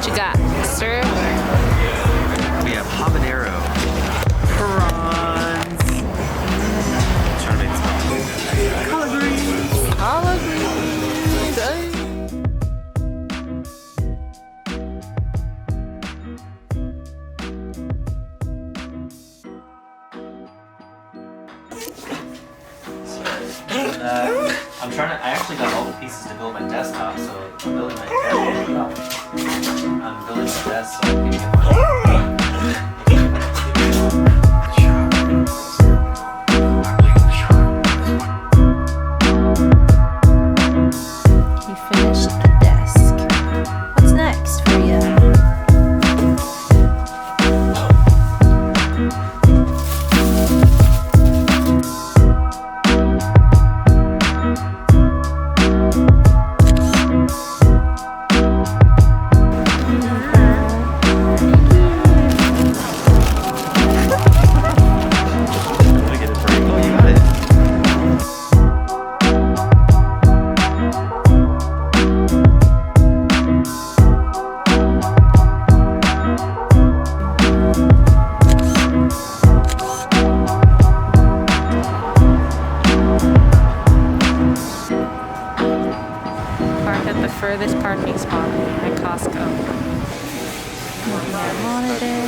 What you got, mister? We have habanero, prawns. Trying to make some collard greens. Collard greens. Hey. I actually got all the pieces to build my desktop, so I'm building my desk so I can get You finished the desk. What's next for you? Furthest parking spot at Costco. Monitor,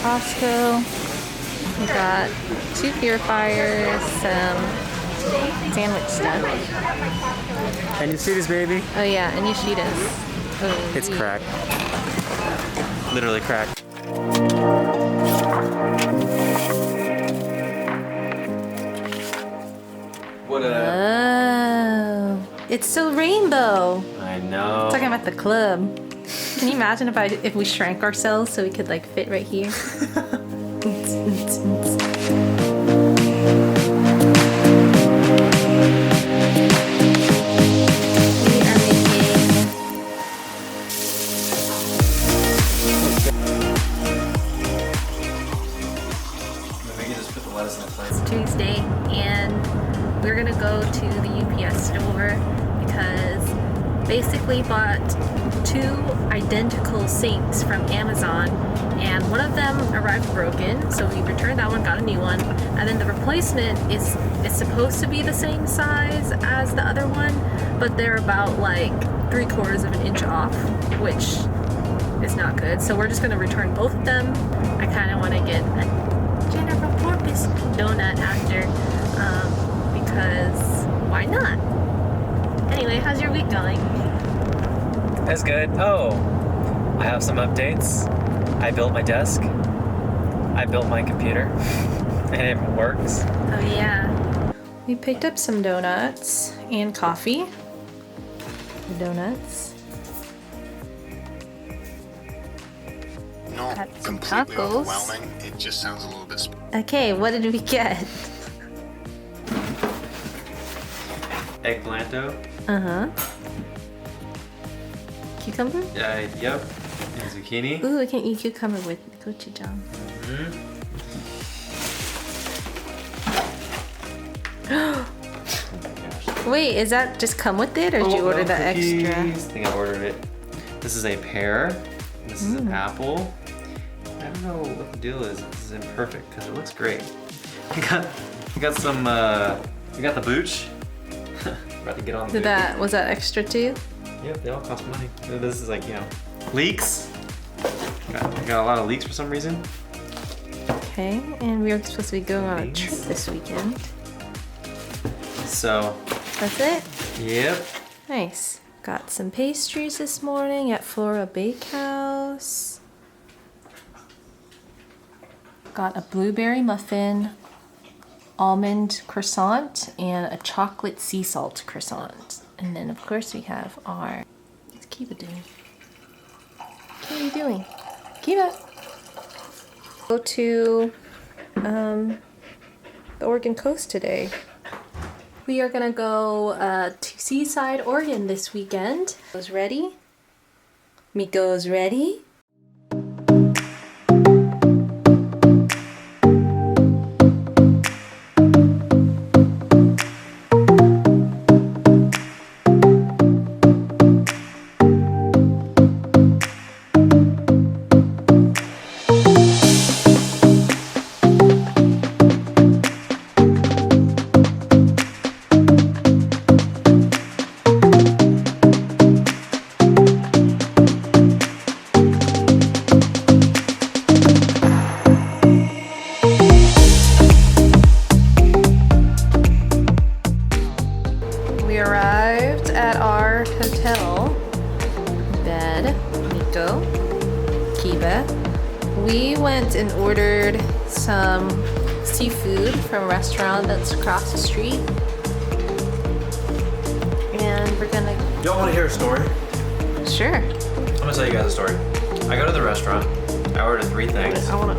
Costco. We got 2 purifiers, some sandwich stuff. Can you see this, baby? Oh yeah, and Yoshidas. Oh, It's cracked. Literally cracked. What Oh, it's so rainbow. I know. Talking about the club. Can you imagine if we shrank ourselves so we could like fit right here? It's Tuesday and we're gonna go to the UPS store because basically bought 2 identical sinks from Amazon and one of them arrived broken, so we returned that one, got a new one, and then the replacement is supposed to be the same size as the other one, but they're about like 3/4 of an inch off, which is not good. So we're just gonna return both of them. I kind of want to get a general purpose donut after because why not? Anyway, how's your week going? That's good. Oh, I have some updates. I built my desk. I built my computer. And it works. Oh yeah. We picked up some donuts and coffee. The donuts. No, Got some completely tacos. overwhelming. It just sounds a little bit. Okay, what did we get? Eggplanto. Uh-huh. Cucumber? Yep. And zucchini. Ooh, I can eat cucumber with gochujang. Wait, is that just come with it, or did you order the extra? I think I ordered it. This is a pear. This is an apple. I don't know what the deal is. This is imperfect because it looks great. We got some. We got the booch. About to get on. Was that extra too? Yep, they all cost money. This is like, leeks. Got a lot of leeks for some reason. Okay, and we are supposed to be going on a trip this weekend. So. That's it? Yep. Nice. Got some pastries this morning at Flora Bakehouse. Got a blueberry muffin, almond croissant, and a chocolate sea salt croissant. And then of course we have our... What's Kiba doing? What are you doing? Kiba! Go to the Oregon coast today. We are gonna go to Seaside, Oregon this weekend. Miko's ready? Miko's ready? We arrived at our hotel. Bed, Nico, Kiba. We went and ordered some seafood from a restaurant that's across the street. And we're gonna... Y'all want to hear a story? Sure. I'm gonna tell you guys a story. I go to the restaurant, I order 3 things, I wanna...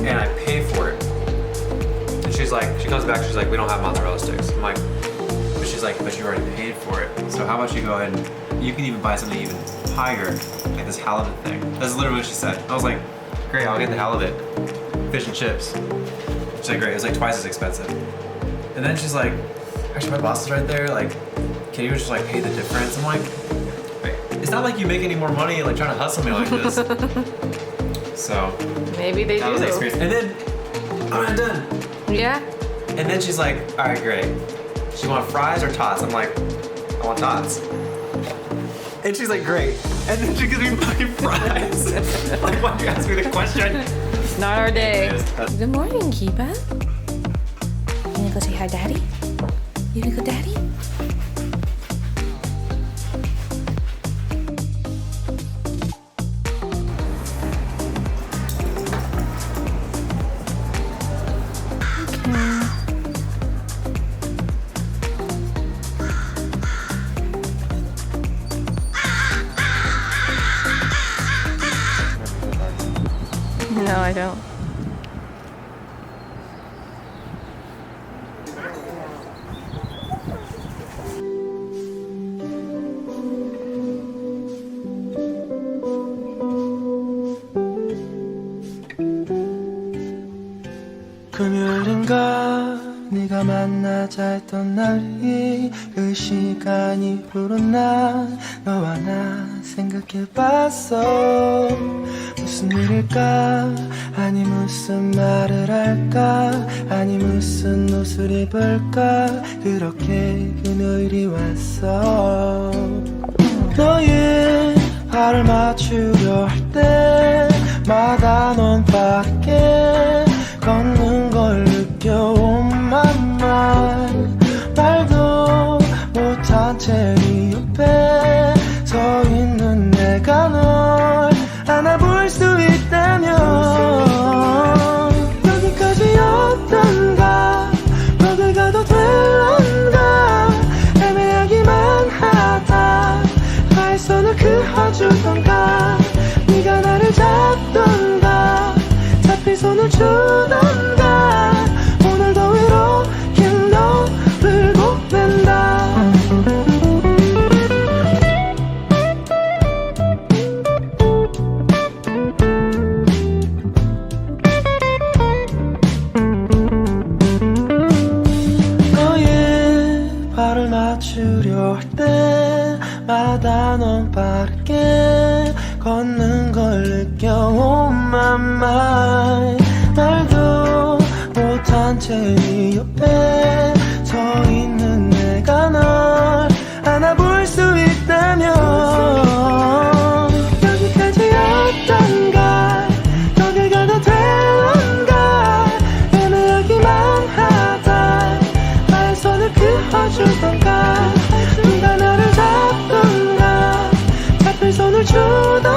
and I pay for it. And she comes back, she's like, we don't have mozzarella sticks. I'm like, but she's like, but you already paid for it. So how about you go ahead and, you can even buy something even higher, like this halibut thing. That's literally what she said. I was like, great, I'll get the halibut. Fish and chips. She's like, great, it's like twice as expensive. And then she's like, actually my boss is right there, like, can you just like pay the difference? I'm like, wait, it's not like you make any more money like trying to hustle me like this. So, Maybe they that do. was the experience. And then, I'm not done. Yeah? And then she's like, all right, great. She want fries or tots? I'm like, I want tots. And she's like, great. And then she gives me fucking fries. Like, why'd you ask me the question? It's not our day. Good morning, Kiba. You gonna go say hi, Daddy? You gonna go, Daddy? No, I don't. 금요일인가 네가 만나자 했던 날이 그 시간이 흐른 날 너와 나 생각해봤어 무슨 일일까 아니 무슨 말을 할까 아니 무슨 옷을 입을까 그렇게 금요일이 왔어 너의 발을 맞추려 할 때마다 넌 밖에 걷는 걸 느껴 oh my mind 말도 못한 채 네 옆에 서 있는 내가 널 안아볼 수 있다면 여기까지였던가 거길 가도 될런가 애매하기만 하다 나의 손을 그어주던가 네가 나를 잡던가 잡힌 손을 주던가 오늘도 이렇게 너를 보낸다 너의 발을 맞추려 할 때마다 넌 빠르게 걷는 걸 느껴 oh my mind 말도 못한 채 네 옆에 서 있는 내가 널 안아볼 수 있다면 여기까지였던가 거길 가도 될런가 애매하기만 하다 나의 손을 그어주던가 네가 나를 잡던가 잡힌 손을 주던가